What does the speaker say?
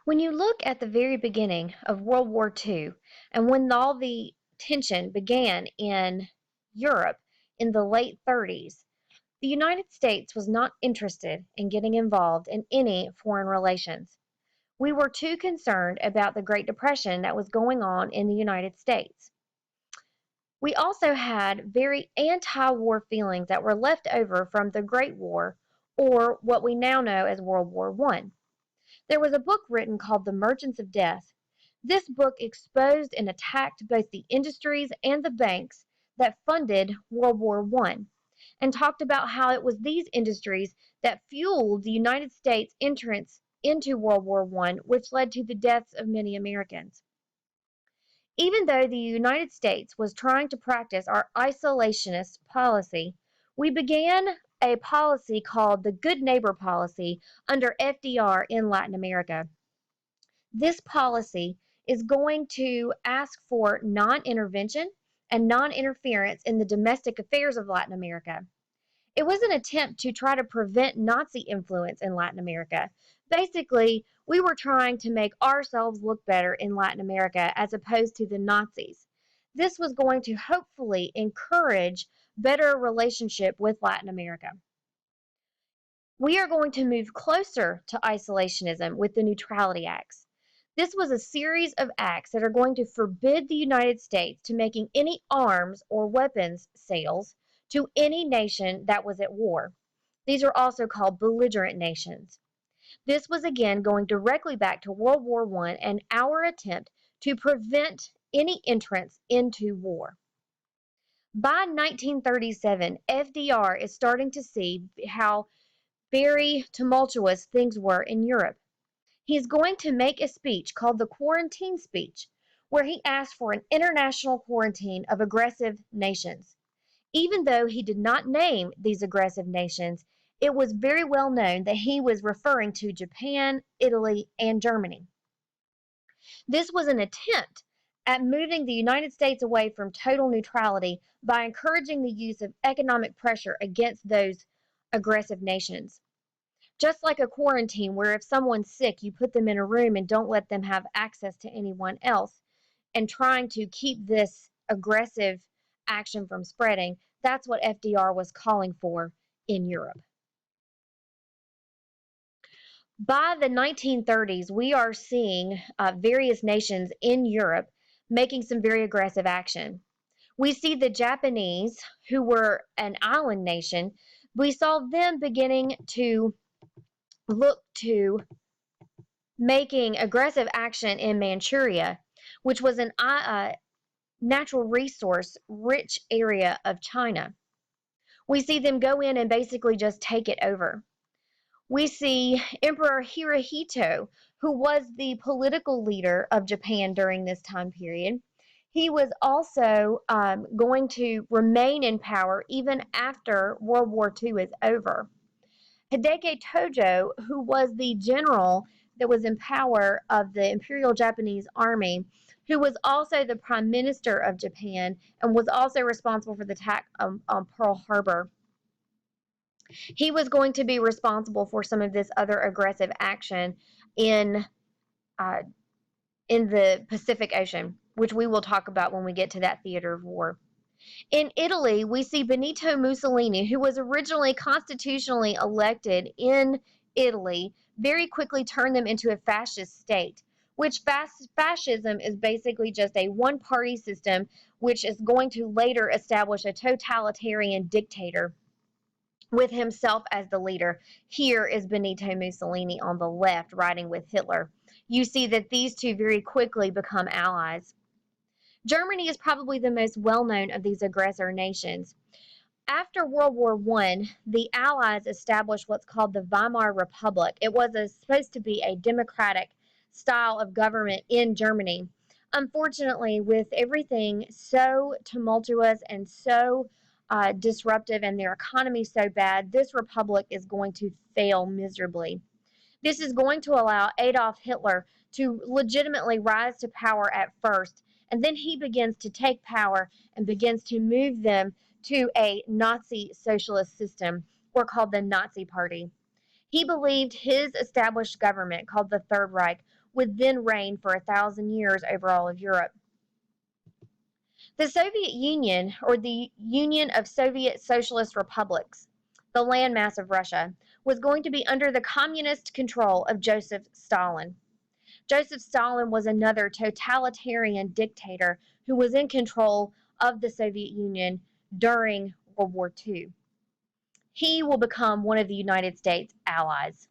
When you look at the very beginning of World War II and when all the tension began in Europe in the late 30s, the United States was not interested in getting involved in any foreign relations. We were too concerned about the Great Depression that was going on in the United States. We also had very anti war feelings that were left over from the Great War, or what we now know as World War I. There was a book written called The Merchants of Death. This book exposed and attacked both the industries and the banks that funded World War I and talked about how it was these industries that fueled the United States' entrance into World War I, which led to the deaths of many Americans. Even though the United States was trying to practice our isolationist policy, we began a policy called the Good Neighbor Policy under FDR in Latin America. This policy is going to ask for non intervention and non interference in the domestic affairs of Latin America. It was an attempt to try to prevent Nazi influence in Latin America. Basically, we were trying to make ourselves look better in Latin America as opposed to the Nazis. This was going to hopefully encourage better relationship with Latin America. We are going to move closer to isolationism with the Neutrality Acts. This was a series of acts that are going to forbid the United States to making any arms or weapons sales to any nation that was at war. These are also called belligerent nations. This was again going directly back to World War I and our attempt to prevent any entrance into war. By 1937, FDR is starting to see how very tumultuous things were in Europe. He's going to make a speech called the Quarantine Speech, where he asked for an international quarantine of aggressive nations. Even though he did not name these aggressive nations, it was very well known that he was referring to Japan, Italy, and Germany. This was an attempt at moving the United States away from total neutrality by encouraging the use of economic pressure against those aggressive nations. Just like a quarantine, where if someone's sick, you put them in a room and don't let them have access to anyone else, and trying to keep this aggressive action from spreading, that's what FDR was calling for in Europe. By the 1930s, we are seeing various nations in Europe making some very aggressive action. We see the Japanese, who were an island nation, we saw them beginning to look to making aggressive action in Manchuria, which was a natural resource rich area of China. We see them go in and basically just take it over. We see Emperor Hirohito, who was the political leader of Japan during this time period. He was also going to remain in power even after World War II is over. Hideki Tojo, who was the general that was in power of the Imperial Japanese Army, who was also the Prime Minister of Japan and was also responsible for the attack on Pearl Harbor. He was going to be responsible for some of this other aggressive action in uh, in the Pacific Ocean, which we will talk about when we get to that theater of war. In Italy, we see Benito Mussolini, who was originally constitutionally elected in Italy, very quickly turn them into a fascist state, which fascism is basically just a one-party system, which is going to later establish a totalitarian dictator with himself as the leader. Here is Benito Mussolini on the left, riding with Hitler. You see that these two very quickly become allies. Germany is probably the most well-known of these aggressor nations. After World War I, the Allies established what's called the Weimar Republic. It was supposed to be a democratic style of government in Germany. Unfortunately, with everything so tumultuous and so disruptive and their economy so bad, this republic is going to fail miserably. This is going to allow Adolf Hitler to legitimately rise to power at first, and then he begins to take power and begins to move them to a Nazi socialist system, or called the Nazi Party. He believed his established government, called the Third Reich, would then reign for 1,000 years over all of Europe. The Soviet Union, or the Union of Soviet Socialist Republics, the landmass of Russia, was going to be under the communist control of Joseph Stalin. Joseph Stalin was another totalitarian dictator who was in control of the Soviet Union during World War II. He will become one of the United States' allies.